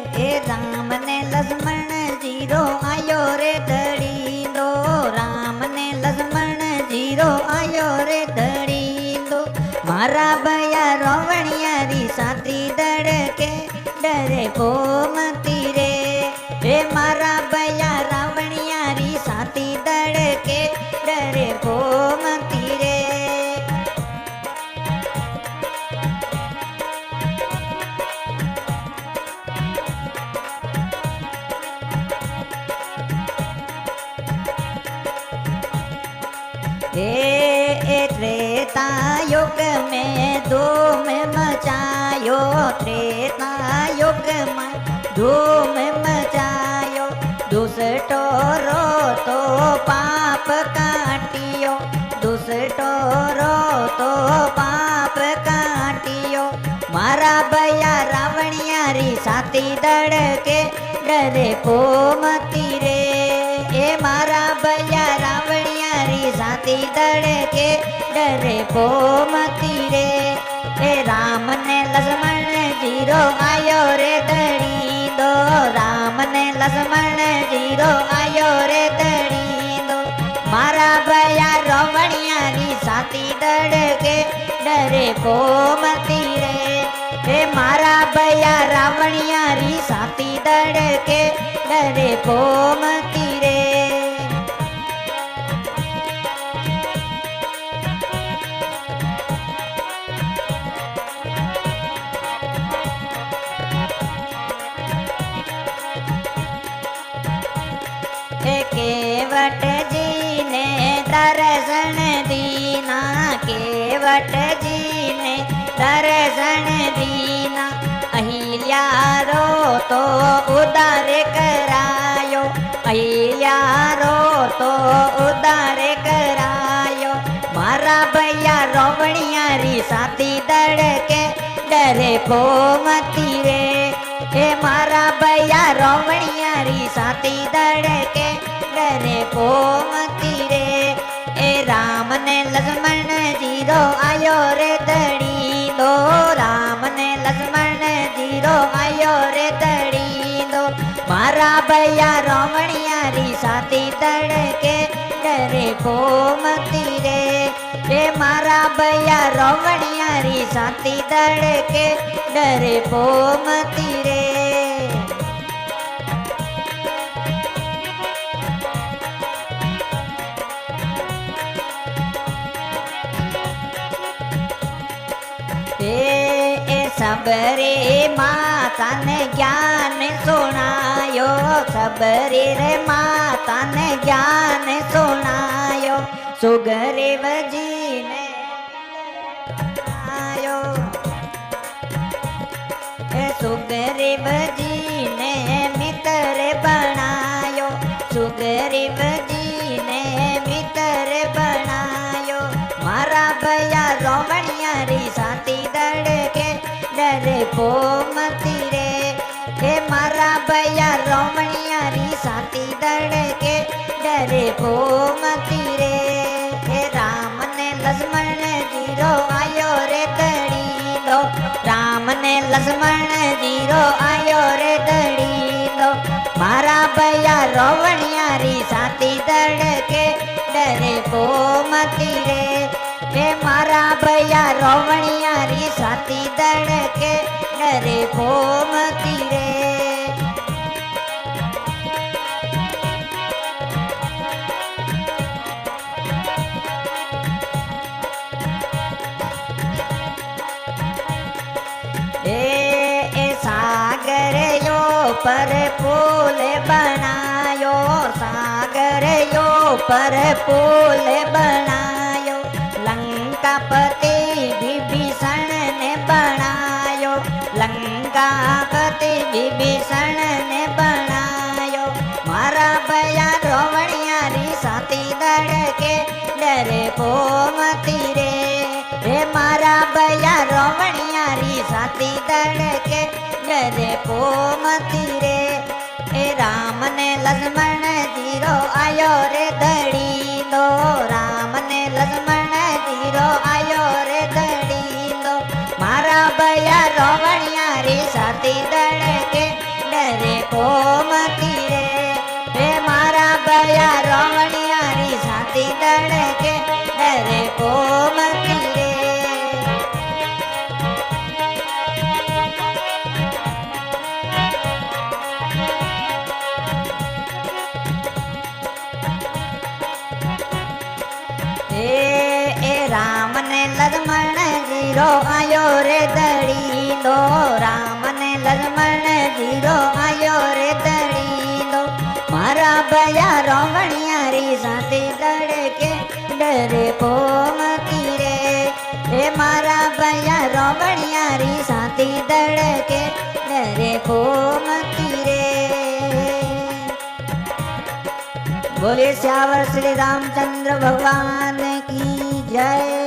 हे राम ने लक्ष्मण जीरो आयो रे धड़ी दो, राम ने लक्ष्मण जीरो आयो रे धड़ी दो। मारा भैया रोवणिया री साथी दड़के डरे पोमती रे, हे मारा भैया रावणिया री साथी दड़के डरे पोमती रे। त्रेता युग में धूम मचायो, त्रेता युग में धूम मचायो। दुष्टो रो तो पाप काटियो, दुष्टो रो तो पाप काटियो। मारा भैया रावणिया री साथी दड़के डरे पोमती रे, ए मारा भैया रावणिया री साथी दड़के डरे पोमती रे। ए राम ने लक्ष्मण जीरो आयो रे धड़ी दो, राम ने लक्ष्मण जीरो आयो रे धड़ी दो। मारा भैया रावणिया री साथी दड़के डरे पोमती रे, हे मारा भैया रावणिया री साथी दड़के डरे पोमती रे। केवट जी ने दर्शन दीना, केवट जी ने दर्शन दीना। अहिल्या रो तो उदार करायो, अहिल्या रो तो उदार करायो। मारा भैया रोवणिया री साथी दड़के डरे पोमती रे, हे मारा भैया रोवणिया री साथी दड़के डरे पोमती रे। ए राम ने लक्ष्मण जीरो आयो रे धड़ी दो, राम ने लक्ष्मण जीरो आयो रे धड़ी दो। मारा भैया रोवणिया री साथी दड़के डरे पोमती रे, हे मारा भैया रोवणिया री साथी दड़के डरे पोमती रे। सबरे माता ने ज्ञान सुनायो, सबरे रे माता ने ज्ञान सुनायो। सुग्रीव जी ने आयो, सुग्रीव जी ने मित्र बनायो, सुग्रीव जी ने मित्र बनायो। मारा भैया रोवणिया री साथी दड़के डरे पोमती रे, हे मारा भैया रोवणिया री साथी दड़के डरे पोमती रे। हे राम ने लक्ष्मण जीरो आयो रे धड़ी दो, राम ने लक्ष्मण जीरो आयो रे धड़ी दो। मारा भैया रोवणिया री साथी दड़के डरे पोमती रे, हे मारा भैया रोवणिया री साथी दड़के डरे पोमती रे। सागर यो पर पुल बनायो, सागर यो पर पुल बनायो। लंकापति विभीषण ने बनायो, लंकापति विभीषण ने बनायो। मारा भैया रोवणिया री साथी दड़के डरे पोमती रे, हे मारा भैया रोवणिया री साथी दड़के डरे पोमती रे। हे राम ने लक्ष्मण जीरो आयो रे धड़ी दो, राम ने लक्ष्मण जीरो आयो रे धड़ी રોવણિયારી સાથી દડકે ડરે કોમતી રે હે મારા ભયા રોવણિયારી સાથી દડકે ડરે કોમતી રે राम ने लक्ष्मण जीरो आयो रे दड़ींदो राम ने लक्ष्मण जीरो आयो रे दड़ींदो मारा भया रोवणियारी साथी दड़के डरे कोमती रे हे मारा भया रोवणियारी साथी दड़के डरे कोमती रे बोले श्यावर श्री रामचंद्र भगवान की जय।